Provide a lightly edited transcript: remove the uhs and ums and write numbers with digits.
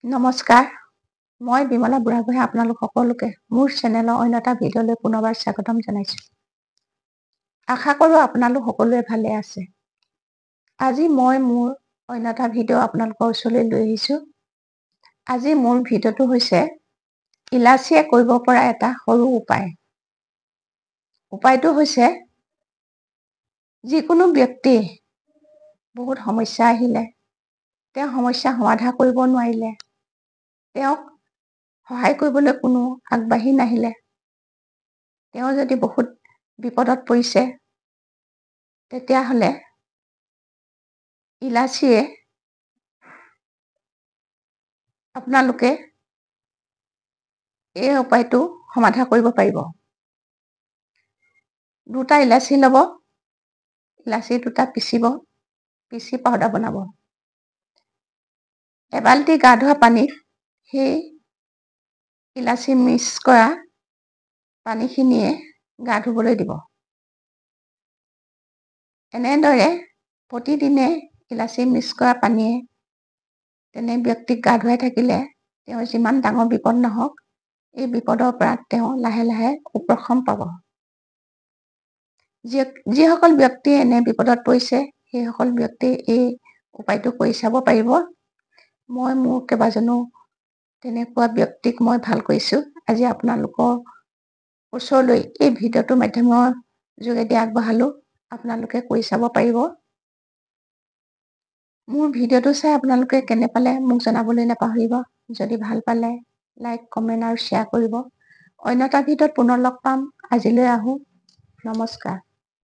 নমস্কাৰ, মই বিমলা বুঢ়াগোহাঁই আপোনালোক সকলোকে মোৰ চেনেলৰ অন্য এটা ভিডিঅ'লৈ পুনৰবাৰ স্বাগতম জনাইছোঁ। আশা কৰোঁ আপোনালোক সকলোৱে ভালে আছে। আজি মই মোৰ অন্য এটা ভিডিঅ' আপোনালোকৰ ওচৰলৈ লৈ আহিছোঁ। আজি মোৰ ভিডিঅ'টো হৈছে ইলাচিয়ে কৰিব পৰা এটা সৰু উপায়। উপায়টো হৈছে যিকোনো ব্যক্তি বহুত সমস্যা আহিলে, তেওঁ সমস্যা সমাধান কৰিব নোৱাৰিলে, তেওঁক সহায় কৰিবলৈ কোনো আগবাঢ়ি নাহিলে, তেওঁ যদি বহুত বিপদত পৰিছে, তেতিয়াহ'লে ইলাচিয়ে আপোনালোকে এই উপায়টো সমাধান কৰিব পাৰিব। দুটা ইলাচি ল'ব, ইলাচি দুটা পিচি পাউডাৰ বনাব। এবাল্টি গা ধোৱা পানীত সেই ইলাচি মিক্স কৰা পানীখিনিয়ে গা ধুবলৈ দিব। এনেদৰে প্ৰতিদিনে ইলাচি মিক্স কৰা পানীয়ে তেনে ব্যক্তিক গা ধুৱাই থাকিলে তেওঁৰ যিমান ডাঙৰ বিপদ নহওক, এই বিপদৰ পৰা তেওঁ লাহে লাহে উপশম পাব। যিসকল ব্যক্তি এনে বিপদত পৰিছে, সেইসকল ব্যক্তিয়ে এই উপায়টো কৰি চাব পাৰিব। মই মোৰ কেইবাজনো তেনেকুৱা ব্যক্তিক মই ভাল কৰিছোঁ। আজি আপোনালোকৰ ওচৰলৈ এই ভিডিঅ'টোৰ মাধ্যমৰ যোগেদি আগবঢ়ালোঁ। আপোনালোকে কৰি চাব পাৰিব। মোৰ ভিডিঅ'টো চাই আপোনালোকে কেনে পালে মোক জনাবলৈ নাপাহৰিব। যদি ভাল পালে লাইক, কমেণ্ট আৰু শ্বেয়াৰ কৰিব। অন্য এটা ভিডিঅ'ত পুনৰ লগ পাম। আজিলৈ আহোঁ। নমস্কাৰ।